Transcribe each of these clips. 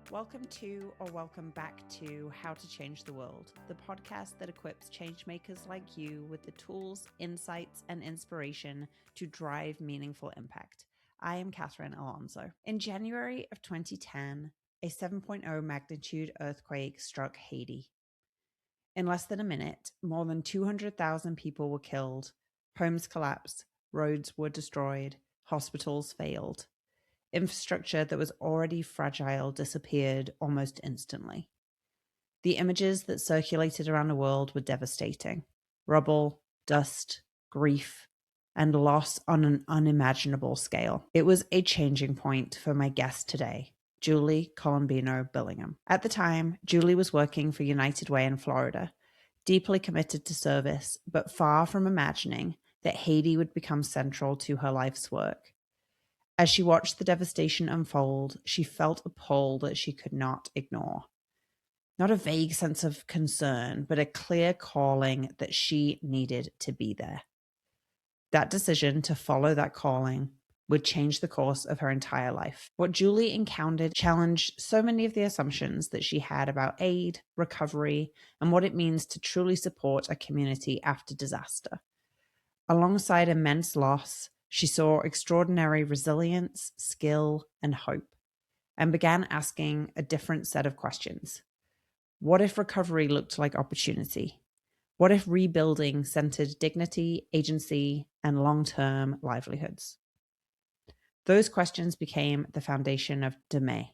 Welcome to or welcome back to How to Change the World, the podcast that equips changemakers like you with the tools, insights, and inspiration to drive meaningful impact. I am Catherine Alonso. In January of 2010, a 7.0 magnitude earthquake struck Haiti. In less than a minute, more than 200,000 people were killed, homes collapsed, roads were destroyed, hospitals failed. Infrastructure that was already fragile disappeared almost instantly. The images that circulated around the world were devastating. Rubble, dust, grief, and loss on an unimaginable scale. It was a changing point for my guest today, Julie Colombino-Billingham. At the time, Julie was working for United Way in Florida, deeply committed to service, but far from imagining that Haiti would become central to her life's work. As she watched the devastation unfold, she felt a pull that she could not ignore. Not a vague sense of concern, but a clear calling that she needed to be there. That decision to follow that calling would change the course of her entire life. What Julie encountered challenged so many of the assumptions that she had about aid, recovery, and what it means to truly support a community after disaster. Alongside immense loss, she saw extraordinary resilience, skill, and hope, and began asking a different set of questions. What if recovery looked like opportunity? What if rebuilding centered dignity, agency, and long-term livelihoods? Those questions became the foundation of Deux Mains,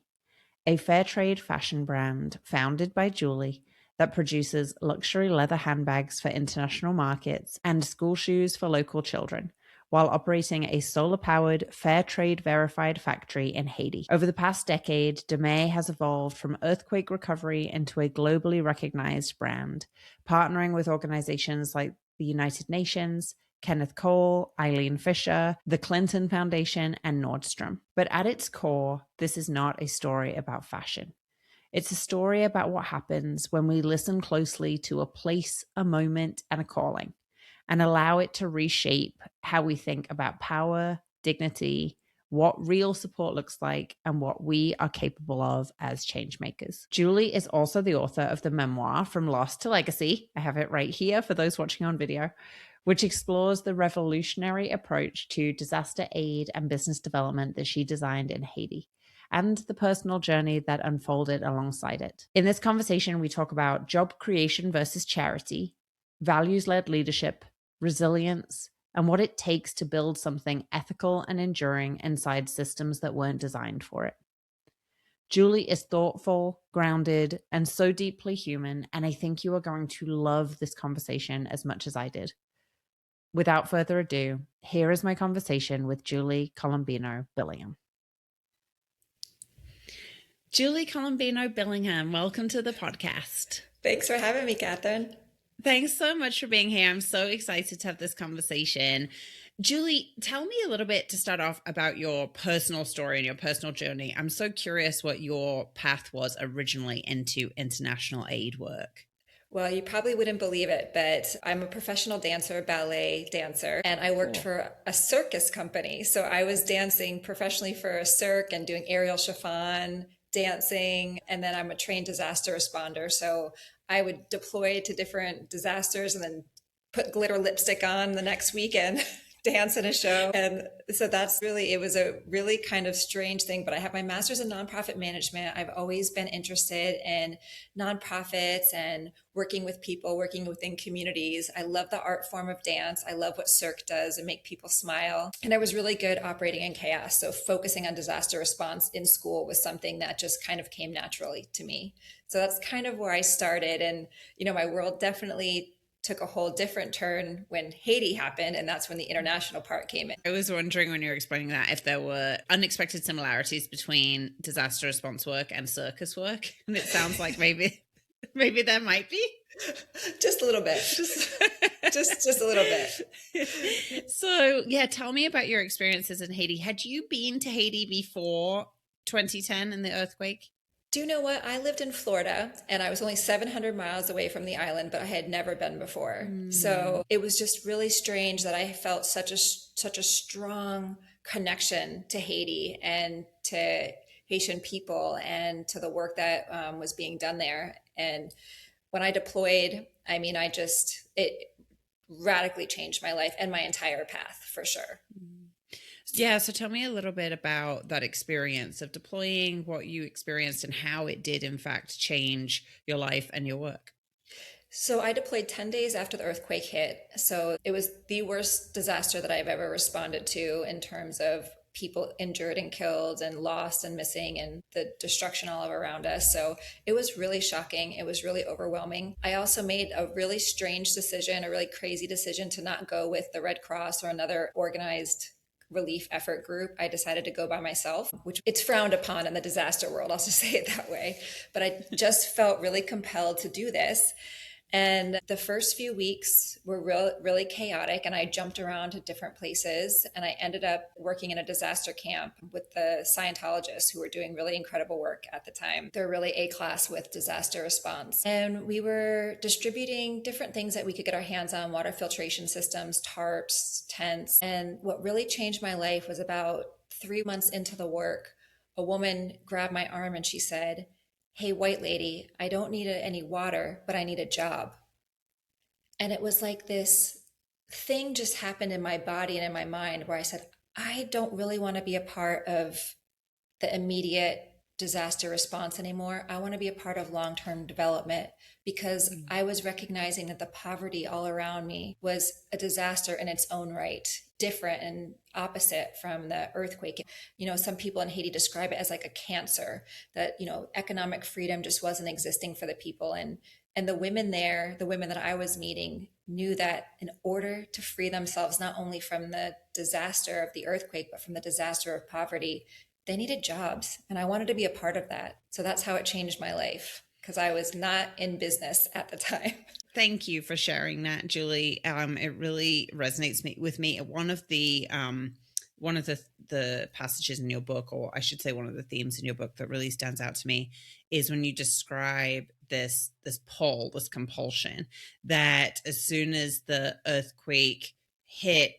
a fair trade fashion brand founded by Julie that produces luxury leather handbags for international markets and school shoes for local children, while operating a solar-powered, fair trade verified factory in Haiti. Over the past decade, Deux Mains has evolved from earthquake recovery into a globally recognized brand, partnering with organizations like the United Nations, Kenneth Cole, Eileen Fisher, the Clinton Foundation, and Nordstrom. But at its core, this is not a story about fashion. It's a story about what happens when we listen closely to a place, a moment, and a calling, and allow it to reshape how we think about power, dignity, what real support looks like, and what we are capable of as change makers. Julie is also the author of the memoir From Loss to Legacy. I have it right here for those watching on video, which explores the revolutionary approach to disaster aid and business development that she designed in Haiti, and the personal journey that unfolded alongside it. In this conversation, we talk about job creation versus charity, values-led leadership, resilience, and what it takes to build something ethical and enduring inside systems that weren't designed for it. Julie is thoughtful, grounded, and so deeply human, and I think you are going to love this conversation as much as I did. Without further ado, here is my conversation with Julie Colombino-Billingham. Julie Colombino-Billingham, welcome to the podcast. Thanks for having me, Catherine. Thanks so much for being here. I'm so excited to have this conversation. Julie, tell me a little bit to start off about your personal story and your personal journey. I'm so curious what your path was originally into international aid work. Well, you probably wouldn't believe it, but I'm a professional dancer, ballet dancer, and I worked for a circus company. So I was dancing professionally for a cirque and doing aerial chiffon dancing. And then I'm a trained disaster responder. So I would deploy to different disasters and then put glitter lipstick on the next weekend. Dance in a show. And so it was a really kind of strange thing, but I have my master's in nonprofit management. I've always been interested in nonprofits and working with people, working within communities. I love the art form of dance. I love what cirque does and make people smile. And I was really good operating in chaos. So focusing on disaster response in school was something that just kind of came naturally to me. So that's kind of where I started. And, my world definitely took a whole different turn when Haiti happened, and that's when the international part came in. I was wondering when you were explaining that if there were unexpected similarities between disaster response work and circus work, and it sounds like maybe there might be. Just a little bit. Just a little bit. So, yeah, tell me about your experiences in Haiti. Had you been to Haiti before 2010 and the earthquake? Do you know what? I lived in Florida and I was only 700 miles away from the island, but I had never been before. So it was just really strange that I felt such a strong connection to Haiti and to Haitian people and to the work that was being done there. And when I deployed, I mean, it radically changed my life and my entire path for sure. Yeah. So tell me a little bit about that experience of deploying, what you experienced, and how it did, in fact, change your life and your work. So I deployed 10 days after the earthquake hit. So it was the worst disaster that I've ever responded to in terms of people injured and killed and lost and missing and the destruction all around us. So it was really shocking. It was really overwhelming. I also made a really strange decision, a really crazy decision to not go with the Red Cross or another organized relief effort group. I decided to go by myself, which it's frowned upon in the disaster world. I'll just say it that way. But I just felt really compelled to do this. And the first few weeks were really chaotic, and I jumped around to different places. And I ended up working in a disaster camp with the Scientologists who were doing really incredible work at the time. They're really A-class with disaster response. And we were distributing different things that we could get our hands on: water filtration systems, tarps, tents. And what really changed my life was about 3 months into the work, a woman grabbed my arm and she said, "Hey, white lady, I don't need any water, but I need a job." And it was like this thing just happened in my body and in my mind where I said, I don't really want to be a part of the immediate disaster response anymore. I want to be a part of long-term development, because I was recognizing that the poverty all around me was a disaster in its own right, different and opposite from the earthquake. You know, some people in Haiti describe it as like a cancer, that, you know, economic freedom just wasn't existing for the people. And the women there, the women that I was meeting, knew that in order to free themselves, not only from the disaster of the earthquake, but from the disaster of poverty, they needed jobs. And I wanted to be a part of that. So that's how it changed my life, because I was not in business at the time. Thank you for sharing that, Julie. It really resonates with me. One of the passages in your book, or I should say one of the themes in your book that really stands out to me, is when you describe this pull, this compulsion, that as soon as the earthquake hit,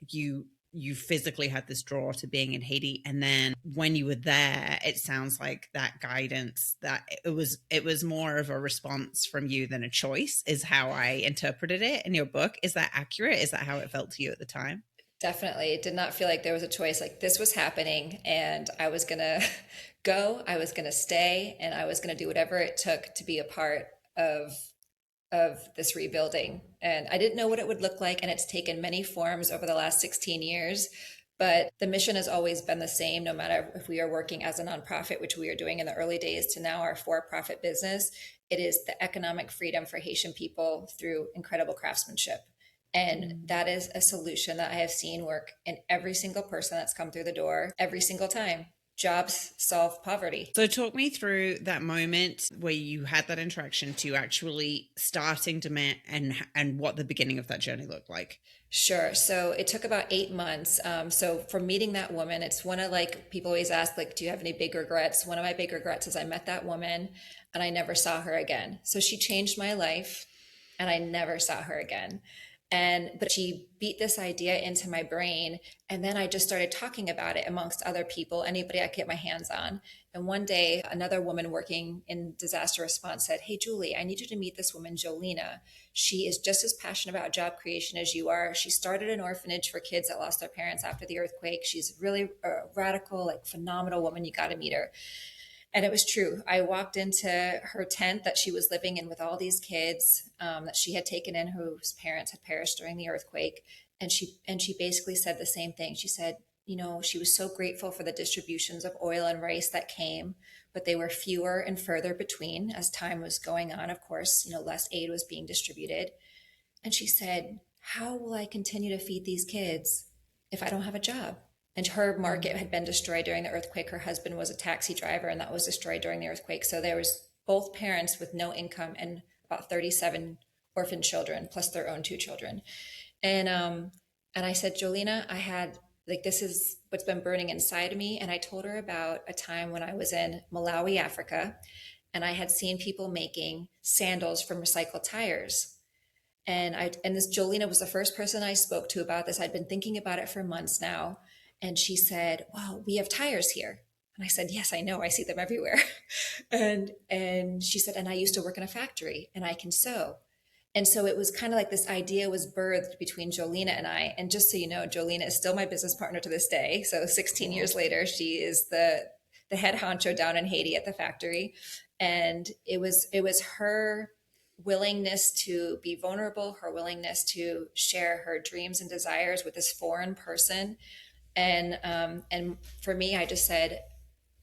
you physically had this draw to being in Haiti. And then when you were there, it sounds like that guidance, that it was more of a response from you than a choice, is how I interpreted it in your book. Is that accurate? Is that how it felt to you at the time? Definitely. It did not feel like there was a choice. Like, this was happening and I was going to go, I was going to stay, and I was going to do whatever it took to be a part of this rebuilding. And I didn't know what it would look like. And it's taken many forms over the last 16 years. But the mission has always been the same, no matter if we are working as a nonprofit, which we are doing in the early days, to now our for-profit business. It is the economic freedom for Haitian people through incredible craftsmanship. And that is a solution that I have seen work in every single person that's come through the door every single time. Jobs solve poverty. So talk me through that moment where you had that interaction to actually starting Deux Mains, and what the beginning of that journey looked like. Sure. So it took about 8 months. So from meeting that woman, it's one of, like, people always ask, like, do you have any big regrets? One of my big regrets is I met that woman and I never saw her again. So she changed my life and I never saw her again. But she beat this idea into my brain. And then I just started talking about it amongst other people, anybody I could get my hands on. And one day, another woman working in disaster response said, "Hey, Julie, I need you to meet this woman, Jolena. She is just as passionate about job creation as you are. She started an orphanage for kids that lost their parents after the earthquake. She's really a radical, like, phenomenal woman. You got to meet her." And it was true. I walked into her tent that she was living in with all these kids that she had taken in, whose parents had perished during the earthquake. And she basically said the same thing. She said, you know, she was so grateful for the distributions of oil and rice that came, but they were fewer and further between as time was going on. Of course, you know, less aid was being distributed. And she said, "How will I continue to feed these kids if I don't have a job?" And her market had been destroyed during the earthquake. Her husband was a taxi driver, and that was destroyed during the earthquake. So there was both parents with no income and about 37 orphan children, plus their own 2 children. And I said, "Jolena, I had, like, this is what's been burning inside of me." And I told her about a time when I was in Malawi, Africa, and I had seen people making sandals from recycled tires. And this Jolena was the first person I spoke to about this. I'd been thinking about it for months now. And she said, "Well, we have tires here." And I said, yes, I know. I see them everywhere. And she said, and I used to work in a factory and I can sew. And so it was kind of like this idea was birthed between Jolena and I. And just so you know, Jolena is still my business partner to this day. So 16 Cool. years later, she is the head honcho down in Haiti at the factory. And it was her willingness to be vulnerable, her willingness to share her dreams and desires with this foreign person. And for me, I just said,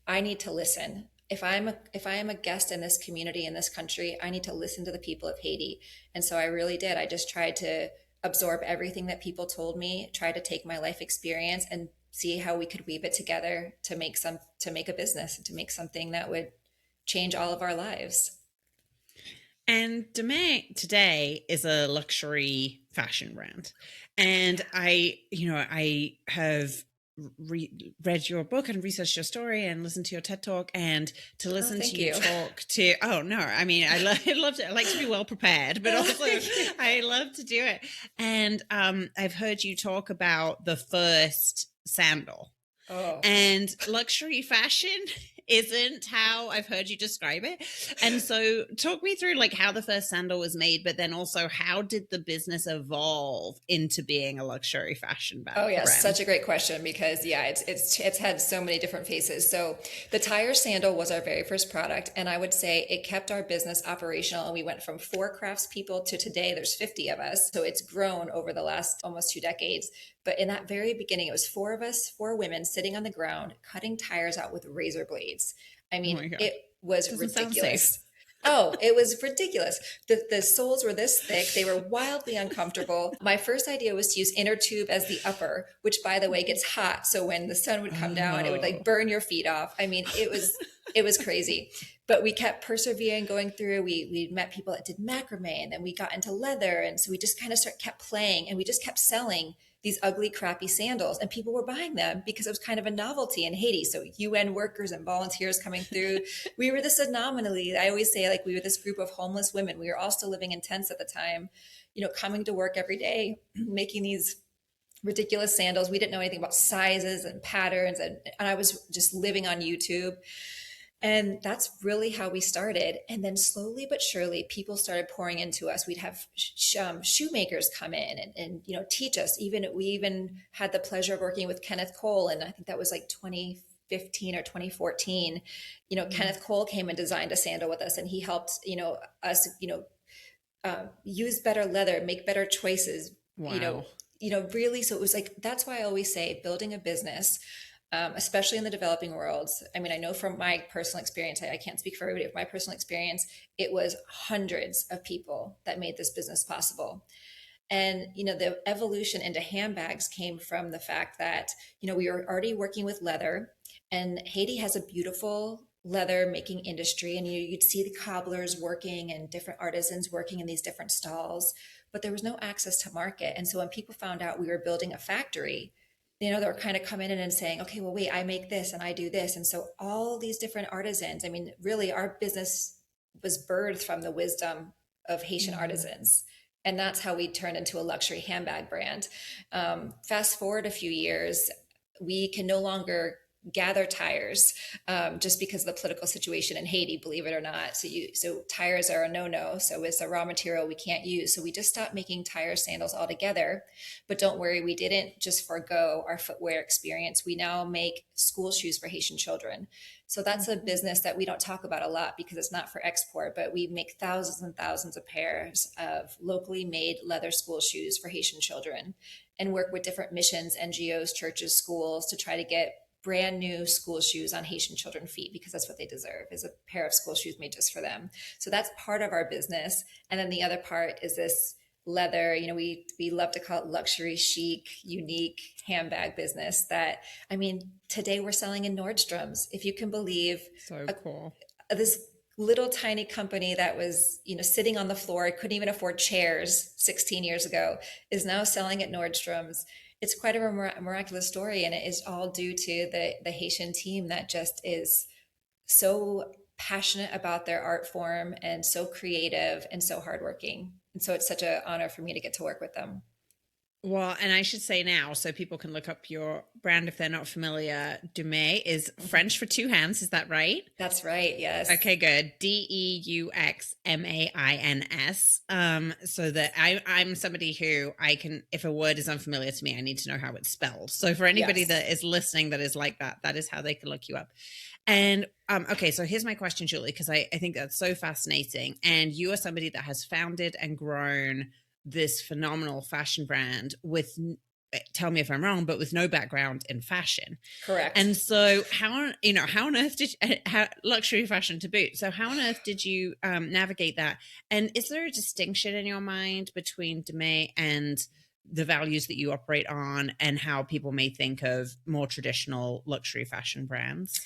I need to listen. If I am a guest in this community in this country, I need to listen to the people of Haiti. And so I really did. I just tried to absorb everything that people told me, try to take my life experience and see how we could weave it together to make a business, to make something that would change all of our lives. And Deux Mains today is a luxury fashion brand. And I have read your book and researched your story and listened to your TED talk, and to listen to you talk to, oh no, I mean, I love to, I like to be well prepared, but also I love to do it. And I've heard you talk about the first sandal. Oh. And luxury fashion isn't how I've heard you describe it. And so talk me through like how the first sandal was made, but then also how did the business evolve into being a luxury fashion brand? Oh yeah, such a great question, because yeah, it's had so many different faces. So the tire sandal was our very first product, and I would say it kept our business operational, and we went from 4 craftspeople to today there's 50 of us. So it's grown over the last almost 2 decades. But in that very beginning, it was 4 of us, 4 women sitting on the ground, cutting tires out with razor blades. I mean, it was ridiculous. Oh, it was ridiculous. The soles were this thick. They were wildly uncomfortable. My first idea was to use inner tube as the upper, which by the way gets hot. So when the sun would come down, it would like burn your feet off. I mean, it was crazy. But we kept persevering, going through. We met people that did macrame, and then we got into leather. And so we just kind of kept playing, and we just kept selling these ugly, crappy sandals, and people were buying them because it was kind of a novelty in Haiti. So UN workers and volunteers coming through. We were this anomaly. I always say, like, we were this group of homeless women. We were all still living in tents at the time, coming to work every day, making these ridiculous sandals. We didn't know anything about sizes and patterns. And I was just living on YouTube. And that's really how we started. And then slowly but surely, people started pouring into us. We'd have shoemakers come in and teach us. We even had the pleasure of working with Kenneth Cole, and I think that was like 2015 or 2014. Kenneth Cole came and designed a sandal with us, and he helped us use better leather, make better choices. Wow. Really. So it was like, that's why I always say building a business, especially in the developing worlds. I mean, I know from my personal experience, I can't speak for everybody, but my personal experience, it was hundreds of people that made this business possible. And, the evolution into handbags came from the fact that, we were already working with leather, and Haiti has a beautiful leather making industry. And you'd see the cobblers working and different artisans working in these different stalls, but there was no access to market. And so when people found out we were building a factory, they were kind of coming in and saying, okay, well, wait, I make this and I do this. And so all these different artisans, I mean, really our business was birthed from the wisdom of Haitian artisans. And that's how we turned into a luxury handbag brand. Fast forward a few years, we can no longer gather tires just because of the political situation in Haiti, believe it or not. So tires are a no-no. So it's a raw material we can't use. So we just stopped making tire sandals altogether. But don't worry, we didn't just forgo our footwear experience. We now make school shoes for Haitian children. So that's a business that we don't talk about a lot because it's not for export, but we make thousands and thousands of pairs of locally made leather school shoes for Haitian children, and work with different missions, NGOs, churches, schools to try to get brand new school shoes on Haitian children's feet, because that's what they deserve, is a pair of school shoes made just for them. So that's part of our business. And then the other part is this leather, we love to call it luxury, chic, unique handbag business that, I mean, today we're selling in Nordstrom's, if you can believe. So cool. This little tiny company that was, sitting on the floor, couldn't even afford chairs 16 years ago, is now selling at Nordstrom's. It's quite a miraculous story, and it is all due to the Haitian team that just is so passionate about their art form and so creative and so hardworking. And so it's such an honor for me to get to work with them. Well, and I should say now, so people can look up your brand if they're not familiar. Deux Mains is French for two hands. Is that right? That's right. Yes. Okay, good. Deux Mains. So that I'm somebody who I can, if a word is unfamiliar to me, I need to know how it's spelled. So for anybody Yes. that is listening that is like that, that is how they can look you up. And okay, so here's my question, Julie, because I think that's so fascinating. And you are somebody that has founded and grown this phenomenal fashion brand with, tell me if I'm wrong, but with no background in fashion. Correct. And so how on earth did how luxury fashion to boot? So how on earth did you navigate that? And is there a distinction in your mind between Deux Mains and the values that you operate on and how people may think of more traditional luxury fashion brands?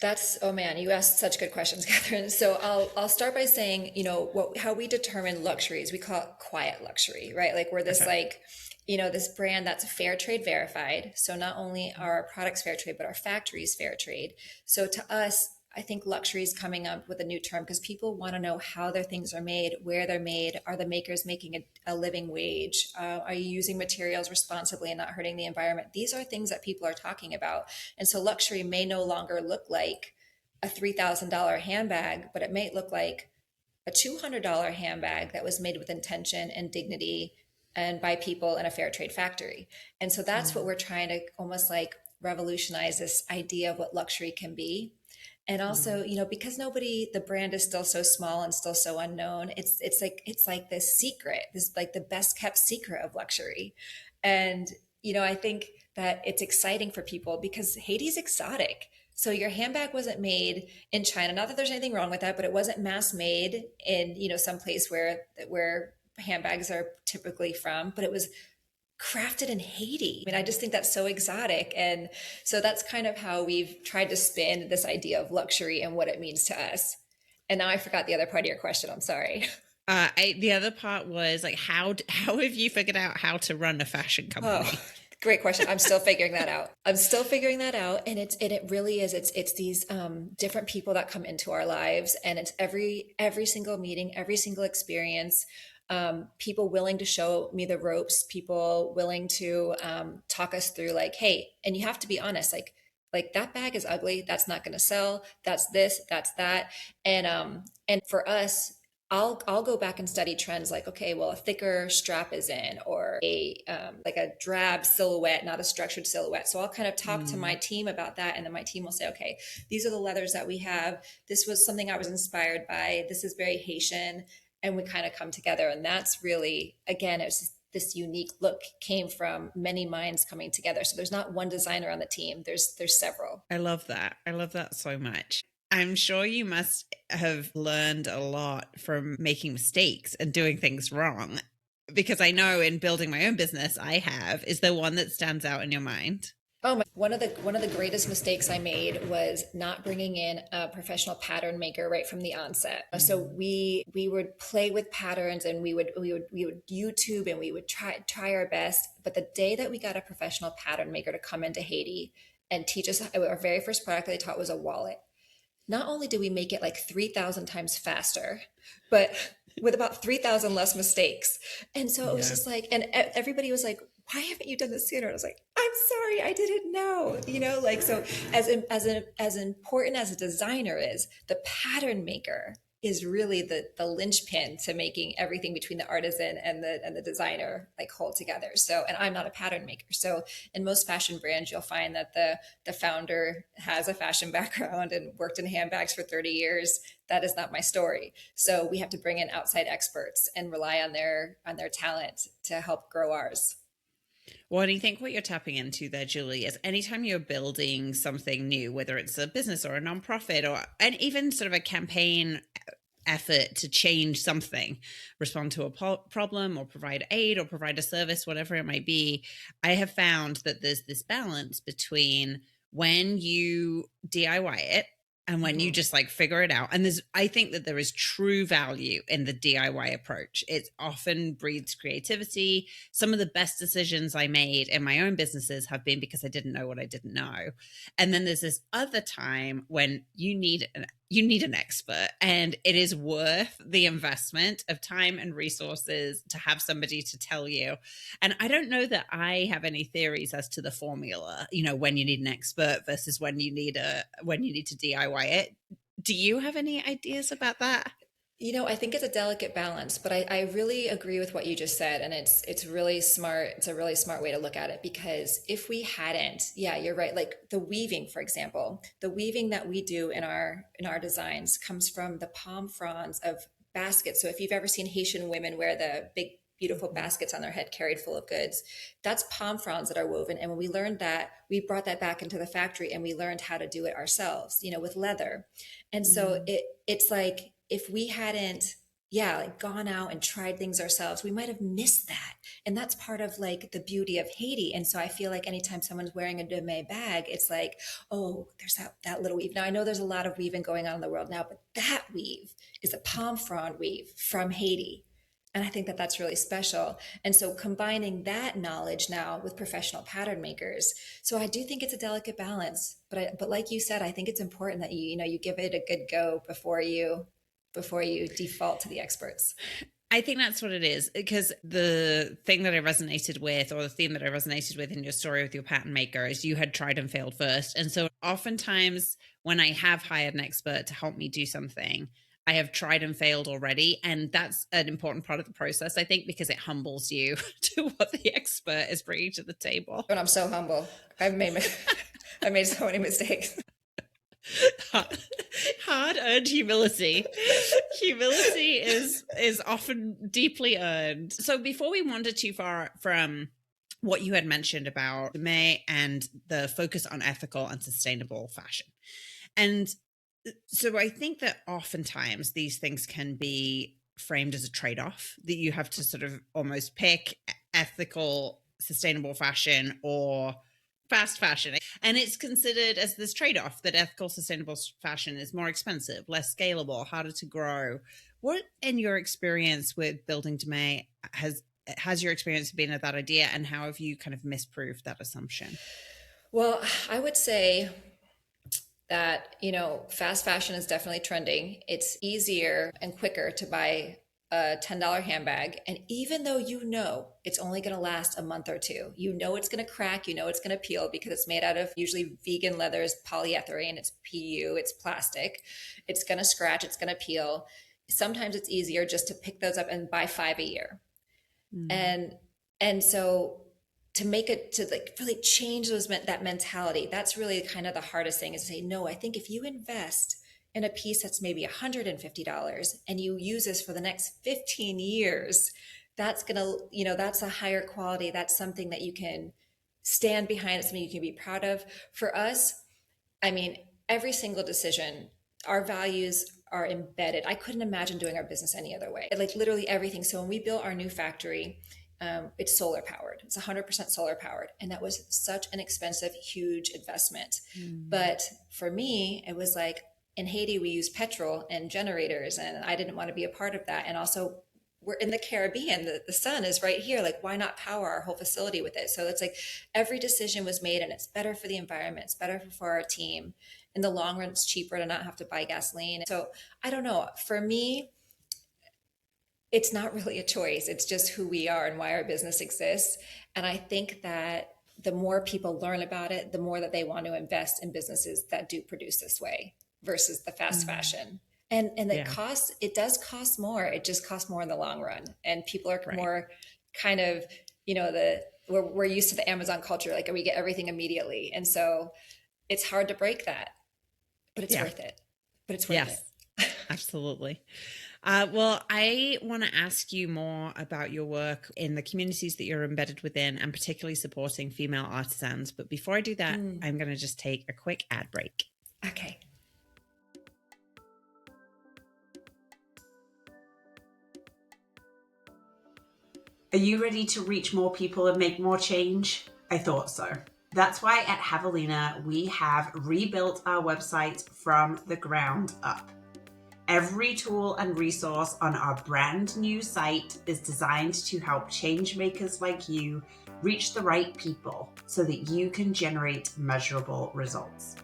That's, oh man, you asked such good questions, Catherine. So I'll start by saying, how we determine luxuries, we call it quiet luxury, right? Like we're this Okay. this brand that's fair trade verified. So not only are our products fair trade, but our factories fair trade. So to us, I think luxury is coming up with a new term because people want to know how their things are made, where they're made. Are the makers making a living wage? Are you using materials responsibly and not hurting the environment? These are things that people are talking about. And so luxury may no longer look like a $3,000 handbag, but it may look like a $200 handbag that was made with intention and dignity and by people in a fair trade factory. And so that's what we're trying to almost like revolutionize this idea of what luxury can be. And also, because the brand is still so small and still so unknown, it's like this secret, this like the best kept secret of luxury. And I think that it's exciting for people because Haiti's exotic. So your handbag wasn't made in China. Not that there's anything wrong with that, but it wasn't mass made in some place where handbags are typically from. But it was crafted in Haiti. I mean, I just think that's so exotic. And so that's kind of how we've tried to spin this idea of luxury and what it means to us. And now I forgot the other part of your question. I'm sorry. The other part was like, how have you figured out how to run a fashion company? Oh, great question. I'm still figuring that out. I'm still figuring that out. And it really is. It's these different people that come into our lives, and it's every single meeting, every single experience. People willing to show me the ropes, people willing to talk us through like, hey, and you have to be honest, like that bag is ugly. That's not going to sell. That's this, that's that. And for us, I'll go back and study trends like, okay, well, a thicker strap is in, or a like a drab silhouette, not a structured silhouette. So I'll kind of talk to my team about that, and then my team will say, okay, these are the leathers that we have. This was something I was inspired by. This is very Haitian, and we kind of come together. And that's really, again, it was just this unique look came from many minds coming together. So there's not one designer on the team. There's several. I love that. I love that so much. I'm sure you must have learned a lot from making mistakes and doing things wrong, because I know in building my own business, I have. Is there one that stands out in your mind? Oh my, one of the greatest mistakes I made was not bringing in a professional pattern maker right from the onset. So we would play with patterns, and we would YouTube, and we would try our best. But the day that we got a professional pattern maker to come into Haiti and teach us, our very first product that they taught was a wallet. Not only did we make it like 3,000 times faster, but with about 3,000 less mistakes. And so it was just like, and everybody was like, why haven't you done this sooner? And I was like, I'm sorry, I didn't know, like, so as important as a designer is, the pattern maker is really the linchpin to making everything between the artisan and the designer like hold together. So, and I'm not a pattern maker. So in most fashion brands, you'll find that the founder has a fashion background and worked in handbags for 30 years. That is not my story. So we have to bring in outside experts and rely on their talent to help grow ours. Well, and I think what you're tapping into there, Julie, is anytime you're building something new, whether it's a business or a nonprofit, or and even sort of a campaign effort to change something, respond to a problem, or provide aid, or provide a service, whatever it might be, I have found that there's this balance between when you DIY it and when you just like figure it out. And I think that there is true value in the DIY approach. It often breeds creativity. Some of the best decisions I made in my own businesses have been because I didn't know what I didn't know. And then there's this other time when you need you need an expert, and it is worth the investment of time and resources to have somebody to tell you. And I don't know that I have any theories as to the formula, when you need an expert versus when you need to DIY it. Do you have any ideas about that? I think it's a delicate balance, but I really agree with what you just said. And it's really smart. It's a really smart way to look at it, because if we hadn't, yeah, you're right. Like the weaving, for example, the weaving that we do in our designs comes from the palm fronds of baskets. So if you've ever seen Haitian women wear the big, beautiful baskets on their head carried full of goods, that's palm fronds that are woven. And when we learned that, we brought that back into the factory and we learned how to do it ourselves, with leather. And so it's like, if we hadn't, like gone out and tried things ourselves, we might have missed that. And that's part of like the beauty of Haiti. And so I feel like anytime someone's wearing a Deux Mains bag, it's like, oh, there's that little weave. Now I know there's a lot of weaving going on in the world now, but that weave is a palm frond weave from Haiti. And I think that that's really special. And so combining that knowledge now with professional pattern makers. So I do think it's a delicate balance, but like you said, I think it's important that you give it a good go before you default to the experts. I think that's what it is, because the thing that I resonated with, or the theme that I resonated with in your story with your pattern maker, is you had tried and failed first. And so oftentimes when I have hired an expert to help me do something, I have tried and failed already. And that's an important part of the process, I think, because it humbles you to what the expert is bringing to the table. And I'm so humble. I've made so many mistakes. Hard-earned humility. Humility is often deeply earned. So before we wander too far from what you had mentioned about May and the focus on ethical and sustainable fashion, and so I think that oftentimes these things can be framed as a trade-off, that you have to sort of almost pick ethical, sustainable fashion or fast fashion. And it's considered as this trade-off that ethical, sustainable fashion is more expensive, less scalable, harder to grow. What, in your experience with building Deux Mains, has your experience been of that idea, and how have you kind of misproved that assumption? Well, I would say that, fast fashion is definitely trending. It's easier and quicker to buy a $10 handbag. And even though it's only going to last a month or two, it's going to crack, it's going to peel, because it's made out of usually vegan leathers, polyethylene, it's PU, it's plastic. It's going to scratch, it's going to peel. Sometimes it's easier just to pick those up and buy 5 a year. And so to make it, to like really change that mentality, that's really kind of the hardest thing, is to say, no, I think if you invest in a piece that's maybe $150 and you use this for the next 15 years, that's going to, that's a higher quality. That's something that you can stand behind. It's something you can be proud of. For us, I mean, every single decision, our values are embedded. I couldn't imagine doing our business any other way. Like literally everything. So when we built our new factory, it's solar powered. It's 100% solar powered. And that was such an expensive, huge investment. But for me, it was like, in Haiti, we use petrol and generators, and I didn't want to be a part of that. And also, we're in the Caribbean. The sun is right here. Like, why not power our whole facility with it? So it's like every decision was made, and it's better for the environment. It's better for our team. In the long run, it's cheaper to not have to buy gasoline. So I don't know. For me, it's not really a choice. It's just who we are and why our business exists. And I think that the more people learn about it, the more that they want to invest in businesses that do produce this way versus the fast fashion. And it does cost more. It just costs more in the long run. And people are more kind of, we're used to the Amazon culture. Like, we get everything immediately. And so it's hard to break that, but it's worth it. Absolutely. Well, I want to ask you more about your work in the communities that you're embedded within, and particularly supporting female artisans. But before I do that, I'm going to just take a quick ad break. Okay. Are you ready to reach more people and make more change? I thought so. That's why at Javelina, we have rebuilt our website from the ground up. Every tool and resource on our brand new site is designed to help change makers like you reach the right people so that you can generate measurable results.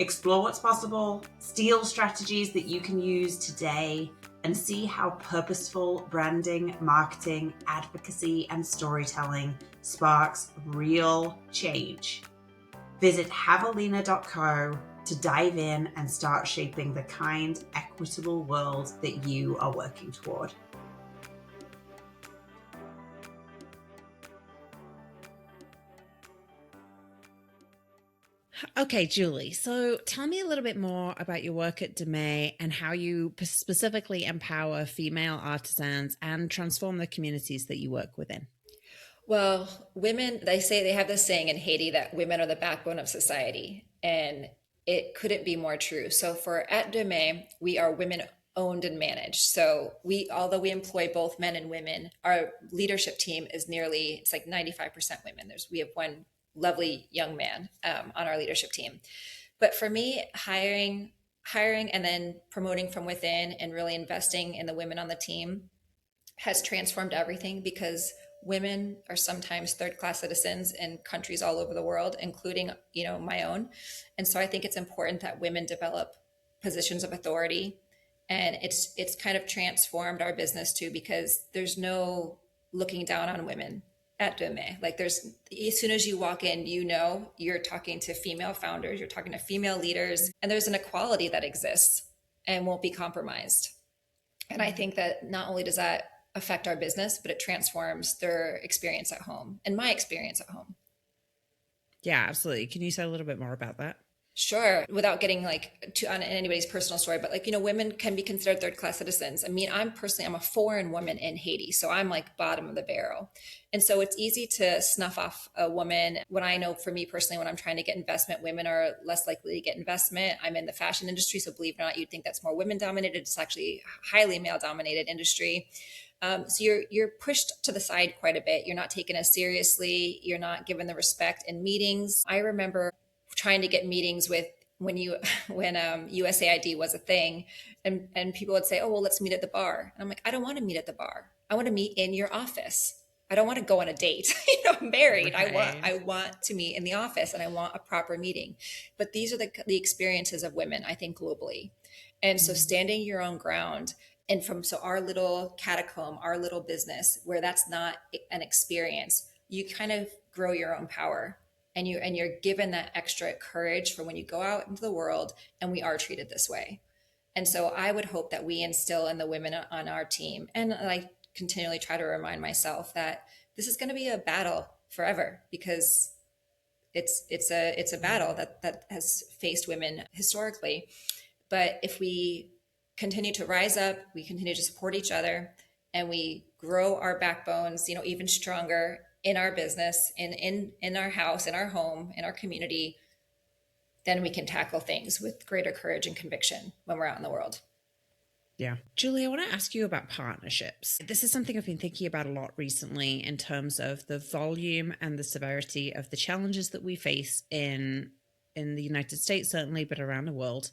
Explore what's possible, steal strategies that you can use today, and see how purposeful branding, marketing, advocacy, and storytelling sparks real change. Visit javelina.co to dive in and start shaping the kind, equitable world that you are working toward. Okay, Julie. So tell me a little bit more about your work at Deux Mains and how you specifically empower female artisans and transform the communities that you work within. Well, women, they say, they have this saying in Haiti that women are the backbone of society, and it couldn't be more true. So for at Deux Mains, we are women owned and managed. So although we employ both men and women, our leadership team is it's like 95% women. We have one lovely young man on our leadership team. But for me, hiring and then promoting from within and really investing in the women on the team has transformed everything, because women are sometimes third-class citizens in countries all over the world, including, my own. And so I think it's important that women develop positions of authority. And it's kind of transformed our business too, because there's no looking down on women at Deux Mains. Like as soon as you walk in, you're talking to female founders, you're talking to female leaders, and there's an equality that exists and won't be compromised. And I think that not only does that affect our business, but it transforms their experience at home and my experience at home. Yeah, absolutely. Can you say a little bit more about that? Sure. Without getting on anybody's personal story, but women can be considered third-class citizens. I mean, I'm a foreign woman in Haiti, so I'm bottom of the barrel. And so it's easy to snuff off a woman. When I know, for me personally, when I'm trying to get investment, women are less likely to get investment. I'm in the fashion industry, so believe it or not, you'd think that's more women dominated. It's actually a highly male dominated industry. So you're pushed to the side quite a bit. You're not taken as seriously. You're not given the respect in meetings. I remember trying to get meetings when USAID was a thing, and people would say, "Oh, well, let's meet at the bar." And I'm like, I don't want to meet at the bar. I want to meet in your office. I don't want to go on a date. I'm married. Right. I want to meet in the office, and I want a proper meeting. But these are the experiences of women, I think, globally. And so standing your own ground, and so our little catacomb, our little business, where that's not an experience, you kind of grow your own power. And you're given that extra courage for when you go out into the world, and we are treated this way. And so I would hope that we instill in the women on our team, and I continually try to remind myself that this is going to be a battle forever, because it's a battle that has faced women historically. But if we continue to rise up, we continue to support each other, and we grow our backbones, even stronger in our business, in our house, in our home, in our community, then we can tackle things with greater courage and conviction when we're out in the world. Yeah. Julie, I want to ask you about partnerships. This is something I've been thinking about a lot recently in terms of the volume and the severity of the challenges that we face in the United States, certainly, but around the world.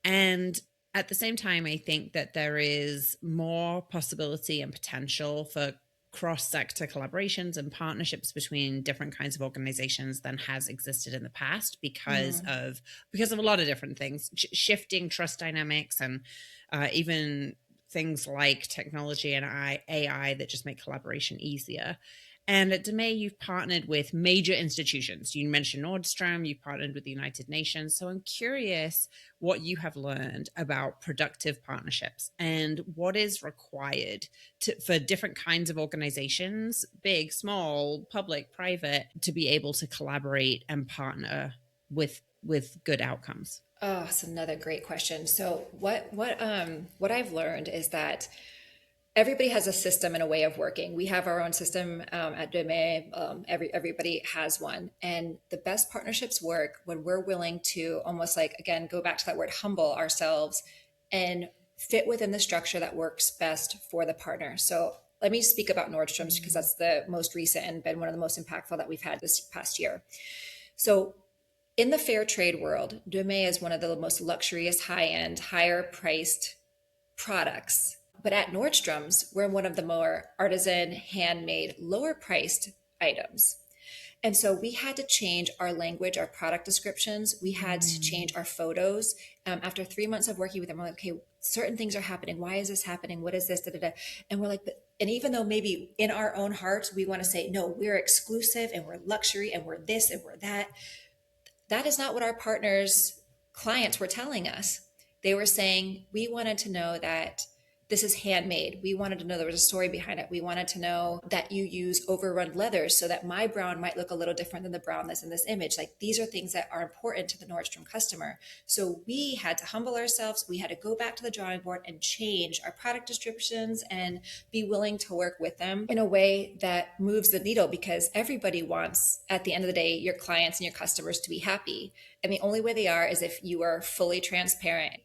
And at the same time, I think that there is more possibility and potential for cross-sector collaborations and partnerships between different kinds of organizations than has existed in the past because of a lot of different things, shifting trust dynamics, and even things like technology and AI that just make collaboration easier. And at Deux Mains, you've partnered with major institutions. You mentioned Nordstrom, you've partnered with the United Nations. So I'm curious what you have learned about productive partnerships and what is required for different kinds of organizations, big, small, public, private, to be able to collaborate and partner with good outcomes. Oh, that's another great question. So what I've learned is that everybody has a system and a way of working. We have our own system at Deux Mains. Everybody has one. And the best partnerships work when we're willing to almost again, go back to that word, humble ourselves and fit within the structure that works best for the partner. So let me speak about Nordstrom's, because that's the most recent and been one of the most impactful that we've had this past year. So in the fair trade world, Deux Mains is one of the most luxurious, high-end, higher-priced products. But at Nordstrom's, we're one of the more artisan, handmade, lower priced items. And so we had to change our language, our product descriptions. We had to change our photos. After 3 months of working with them, we're like, okay, certain things are happening. Why is this happening? What is this? Da, da, da. And we're like, and even though maybe in our own hearts, we want to say, no, we're exclusive and we're luxury and we're this and we're that. That is not what our partners, clients were telling us. They were saying, we wanted to know that this is handmade. We wanted to know there was a story behind it. We wanted to know that you use overrun leathers so that my brown might look a little different than the brown that's in this image. Like, these are things that are important to the Nordstrom customer. So we had to humble ourselves. We had to go back to the drawing board and change our product descriptions and be willing to work with them in a way that moves the needle, because everybody wants, at the end of the day, your clients and your customers to be happy. And the only way they are is if you are fully transparent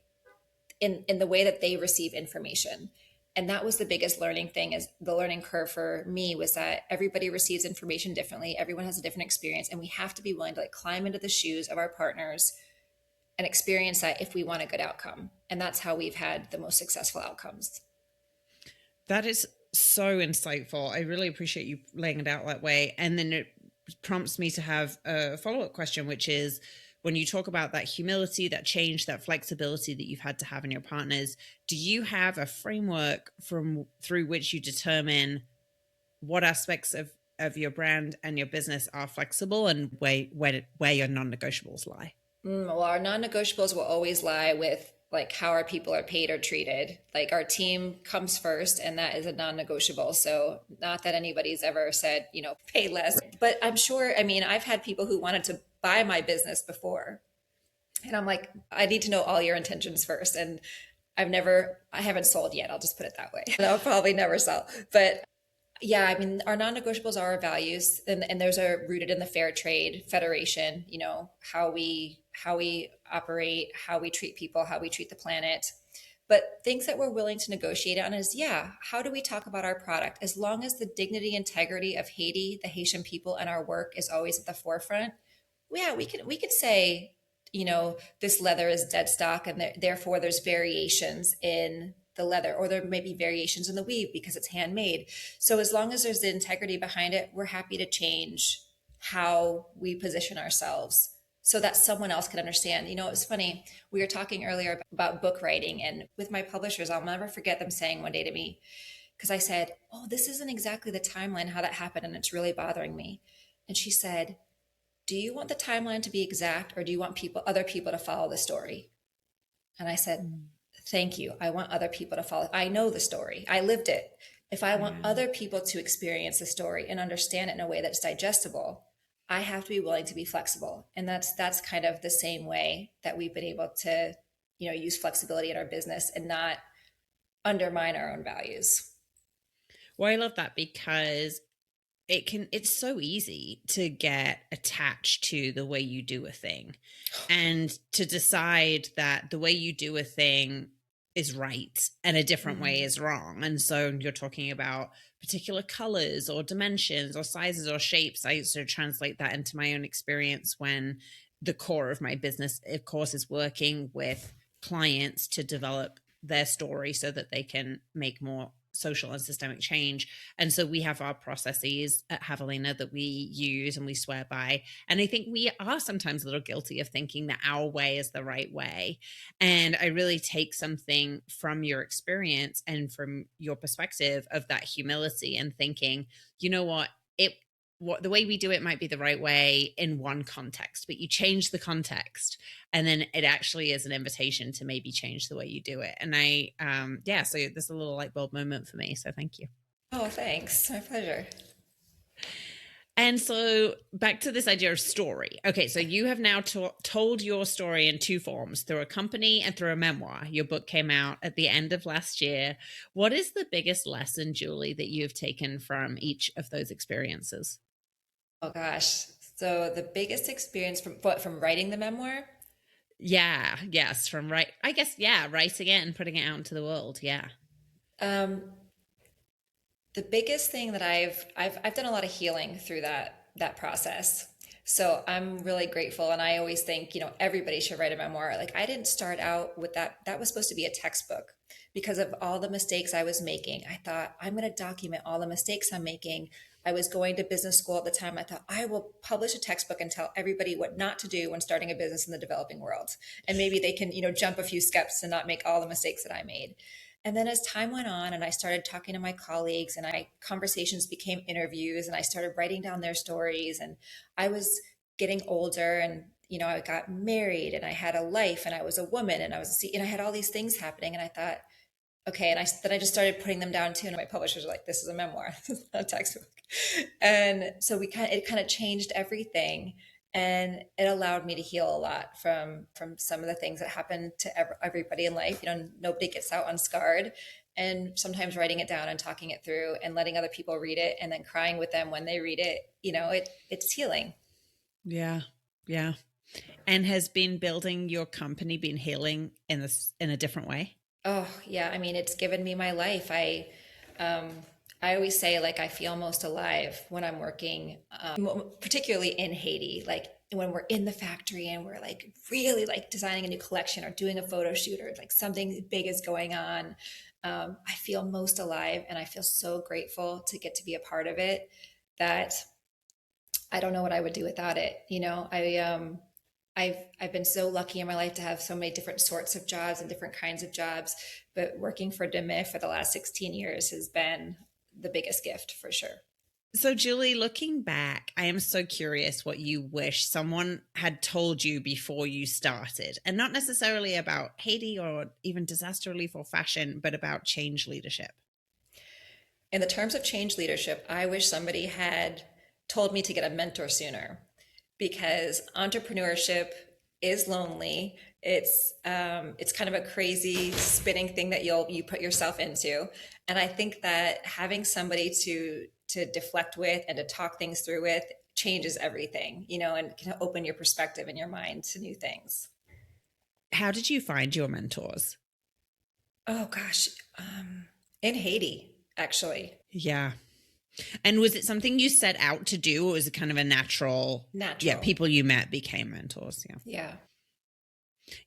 in the way that they receive information. And that was the biggest learning thing, is the learning curve for me, was that everybody receives information differently. Everyone has a different experience, and we have to be willing to like climb into the shoes of our partners and experience that if we want a good outcome. And that's how we've had the most successful outcomes. That is so insightful. I really appreciate you laying it out that way. And then it prompts me to have a follow-up question, which is, when you talk about that humility, that change, that flexibility that you've had to have in your partners, do you have a framework through which you determine what aspects of your brand and your business are flexible and where your non-negotiables lie? Well, our non-negotiables will always lie with like how our people are paid or treated. Like, our team comes first, and that is a non-negotiable. So not that anybody's ever said, pay less, but I'm sure, I've had people who wanted to buy my business before, and I'm like, I need to know all your intentions first. And I haven't sold yet. I'll just put it that way. I'll probably never sell, but yeah, our non-negotiables are our values, and those are rooted in the Fair Trade Federation, how we operate, how we treat people, how we treat the planet. But things that we're willing to negotiate on is, how do we talk about our product? As long as the dignity, integrity of Haiti, the Haitian people, and our work is always at the forefront, we could say, this leather is dead stock, and therefore there's variations in the leather, or there may be variations in the weave because it's handmade. So as long as there's the integrity behind it, we're happy to change how we position ourselves so that someone else can understand. It's funny, we were talking earlier about book writing, and with my publishers, I'll never forget them saying one day to me, because I said, oh, this isn't exactly the timeline how that happened, and it's really bothering me. And she said, do you want the timeline to be exact, or do you want other people to follow the story? And I said, thank you. I want other people to follow. I know the story. I lived it. If I want other people to experience the story and understand it in a way that's digestible, I have to be willing to be flexible. And that's kind of the same way that we've been able to, use flexibility in our business and not undermine our own values. Well, I love that, because it's so easy to get attached to the way you do a thing, and to decide that the way you do a thing is right and a different way is wrong. And so you're talking about particular colors or dimensions or sizes or shapes. I used to translate that into my own experience when the core of my business, of course, is working with clients to develop their story so that they can make more social and systemic change. And so we have our processes at Javelina that we use and we swear by. And I think we are sometimes a little guilty of thinking that our way is the right way. And I really take something from your experience and from your perspective of that humility and thinking, you know what, the way we do it might be the right way in one context, but you change the context, and then it actually is an invitation to maybe change the way you do it. And so this is a little light bulb moment for me. So thank you. Oh, thanks. My pleasure. And so back to this idea of story. Okay, so you have now told your story in two forms, through a company and through a memoir. Your book came out at the end of last year. What is the biggest lesson, Julie, that you've taken from each of those experiences? Oh gosh. So the biggest experience from writing the memoir? Yeah. Yes. Writing it and putting it out into the world. Yeah. The biggest thing that I've done a lot of healing through that process. So I'm really grateful. And I always think, everybody should write a memoir. Like, I didn't start out with that. That was supposed to be a textbook because of all the mistakes I was making. I thought, I'm going to document all the mistakes I'm making. I was going to business school at the time. I thought, I will publish a textbook and tell everybody what not to do when starting a business in the developing world. And maybe they can, jump a few steps and not make all the mistakes that I made. And then as time went on and I started talking to my colleagues and conversations became interviews and I started writing down their stories, and I was getting older and, I got married and I had a life and I was a woman and I had all these things happening. And I thought, okay. And then I just started putting them down too. And my publishers were like, this is a memoir, this is not a textbook. And so it kind of changed everything. And it allowed me to heal a lot from some of the things that happen to everybody in life. Nobody gets out unscarred. And sometimes writing it down and talking it through and letting other people read it and then crying with them when they read it, it's healing. Yeah. Yeah. And has been building your company been healing in a different way? Oh yeah. I mean, it's given me my life. I always say, like, I feel most alive when I'm working, particularly in Haiti, like when we're in the factory and we're like really like designing a new collection or doing a photo shoot or like something big is going on. I feel most alive and I feel so grateful to get to be a part of it that I don't know what I would do without it. I've been so lucky in my life to have so many different sorts of jobs and different kinds of jobs, but working for Deux Mains for the last 16 years has been the biggest gift for sure. So Julie, looking back, I am so curious what you wish someone had told you before you started, and not necessarily about Haiti or even disaster relief or fashion, but about change leadership. In the terms of change leadership, I wish somebody had told me to get a mentor sooner, because entrepreneurship is lonely. It's kind of a crazy spinning thing that you put yourself into. And I think that having somebody to deflect with and to talk things through with changes everything, and can open your perspective and your mind to new things. How did you find your mentors? Oh gosh. In Haiti, actually. Yeah. And was it something you set out to do, or was it kind of a natural? Yeah, people you met became mentors. Yeah. Yeah.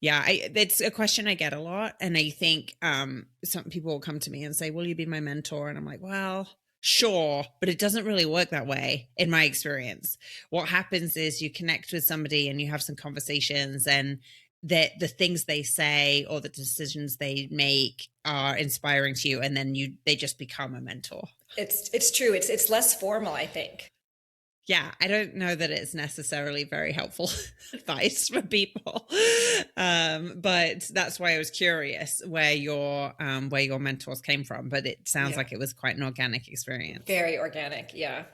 Yeah, it's a question I get a lot. And I think some people will come to me and say, will you be my mentor? And I'm like, well, sure, but it doesn't really work that way in my experience. What happens is you connect with somebody and you have some conversations, and the things they say or the decisions they make are inspiring to you, and then they just become a mentor. It's true. It's less formal, I think. Yeah, I don't know that it's necessarily very helpful advice for people, but that's why I was curious where your mentors came from. But it sounds like it was quite an organic experience. Very organic. Yeah.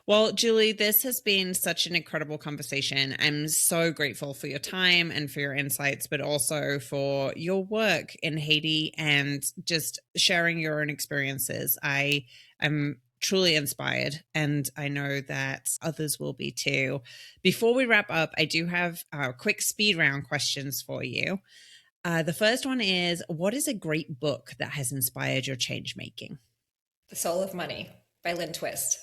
Well, Julie, this has been such an incredible conversation. I'm so grateful for your time and for your insights, but also for your work in Haiti and just sharing your own experiences. I am truly inspired, and I know that others will be too. Before we wrap up, I do have quick speed round questions for you. The first one is, what is a great book that has inspired your change making? The Soul of Money by Lynn Twist.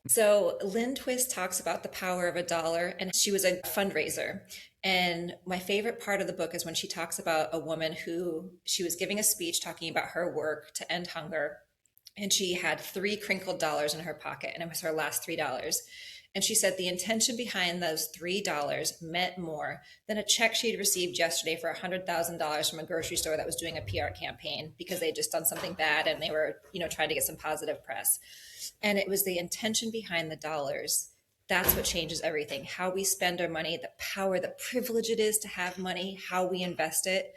So Lynn Twist talks about the power of $1, and she was a fundraiser. And my favorite part of the book is when she talks about a woman who she was giving a speech talking about her work to end hunger. And she had 3 crinkled dollars in her pocket, and it was her last $3. And she said the intention behind those $3 meant more than a check she'd received yesterday for $100,000 from a grocery store that was doing a PR campaign because they'd just done something bad and they were, trying to get some positive press. And it was the intention behind the dollars. That's what changes everything. How we spend our money, the power, the privilege it is to have money, how we invest it.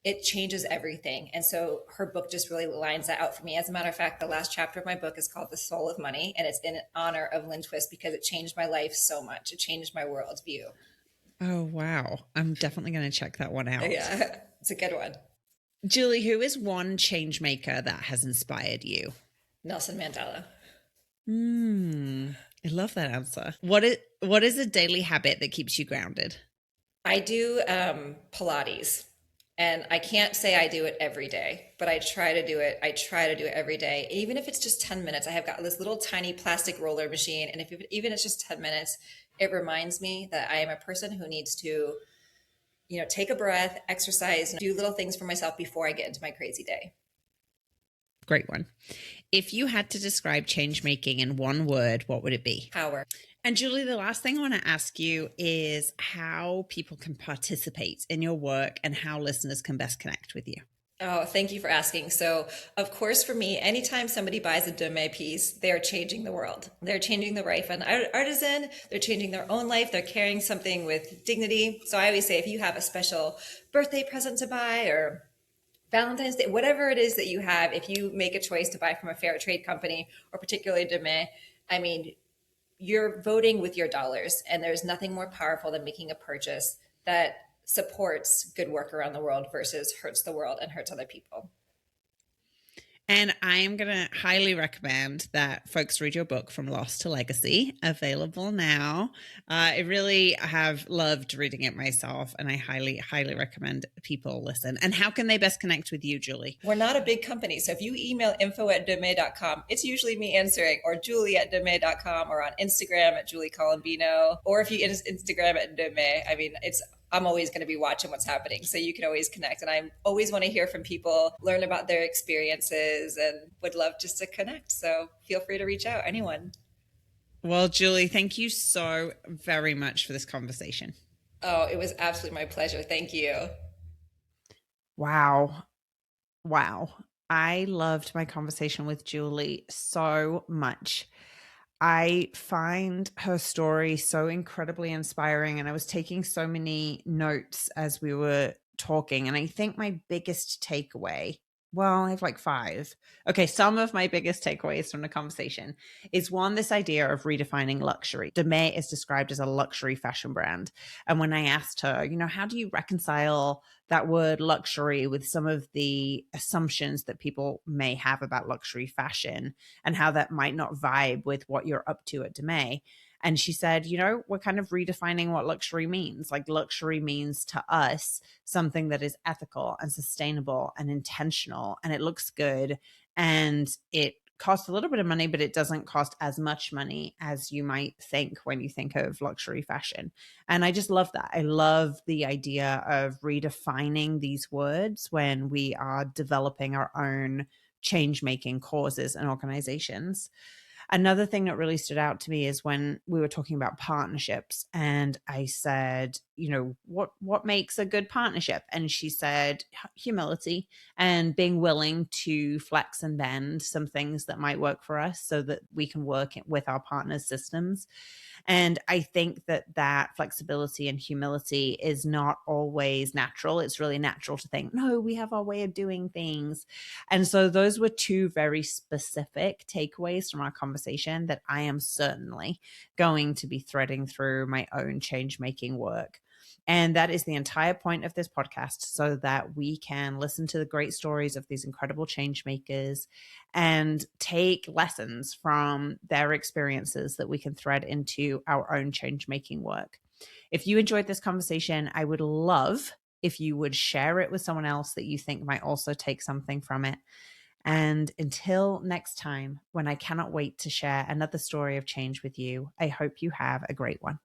It changes everything. And so her book just really lines that out for me. As a matter of fact, the last chapter of my book is called The Soul of Money, and it's in honor of Lynn Twist because it changed my life so much. It changed my worldview. Oh, wow. I'm definitely going to check that one out. Yeah, it's a good one. Julie, who is one change maker that has inspired you? Nelson Mandela. I love that answer. What is a daily habit that keeps you grounded? I do Pilates. And I can't say I do it every day, but I try to do it. I try to do it every day. Even if it's just 10 minutes, I have got this little tiny plastic roller machine. And even it's just 10 minutes, it reminds me that I am a person who needs to, take a breath, exercise, and do little things for myself before I get into my crazy day. Great one. If you had to describe change making in one word, what would it be? Power. And Julie, the last thing I want to ask you is how people can participate in your work and how listeners can best connect with you. Oh, thank you for asking. So, of course, for me, anytime somebody buys a Deux Mains piece, they're changing the world. They're changing the life of an artisan. They're changing their own life. They're carrying something with dignity. So I always say, if you have a special birthday present to buy or Valentine's Day, whatever it is that you have, if you make a choice to buy from a fair trade company or particularly Deux Mains, I mean, you're voting with your dollars, and there's nothing more powerful than making a purchase that supports good work around the world versus hurts the world and hurts other people. And I am going to highly recommend that folks read your book, From Lost to Legacy, available now. I really have loved reading it myself, and I highly, highly recommend people listen. And how can they best connect with you, Julie? We're not a big company, so if you email info@deuxmains.com, it's usually me answering, or julie@deuxmains.com, or on Instagram at Julie Colombino, or if you Instagram at Deux Mains. I mean, I'm always going to be watching what's happening. So you can always connect. And I always want to hear from people, learn about their experiences, and would love just to connect. So feel free to reach out, anyone. Well, Julie, thank you so very much for this conversation. Oh, it was absolutely my pleasure. Thank you. Wow. I loved my conversation with Julie so much. I find her story so incredibly inspiring, and I was taking so many notes as we were talking. And I think my biggest takeaway, well, I have like 5. Okay, some of my biggest takeaways from the conversation is one, this idea of redefining luxury. Deux Mains is described as a luxury fashion brand. And when I asked her, how do you reconcile that word luxury with some of the assumptions that people may have about luxury fashion and how that might not vibe with what you're up to at Deux Mains? And she said, we're kind of redefining what luxury means. Like, luxury means to us something that is ethical and sustainable and intentional, and it looks good, and it costs a little bit of money, but it doesn't cost as much money as you might think when you think of luxury fashion. And I just love that. I love the idea of redefining these words when we are developing our own change-making causes and organizations. Another thing that really stood out to me is when we were talking about partnerships, and I said, what makes a good partnership? And she said humility and being willing to flex and bend some things that might work for us so that we can work with our partners' systems. And I think that flexibility and humility is not always natural. It's really natural to think, no, we have our way of doing things. And so those were 2 very specific takeaways from our conversation that I am certainly going to be threading through my own change-making work. And that is the entire point of this podcast, so that we can listen to the great stories of these incredible change makers and take lessons from their experiences that we can thread into our own change making work. If you enjoyed this conversation, I would love if you would share it with someone else that you think might also take something from it. And until next time, when I cannot wait to share another story of change with you, I hope you have a great one.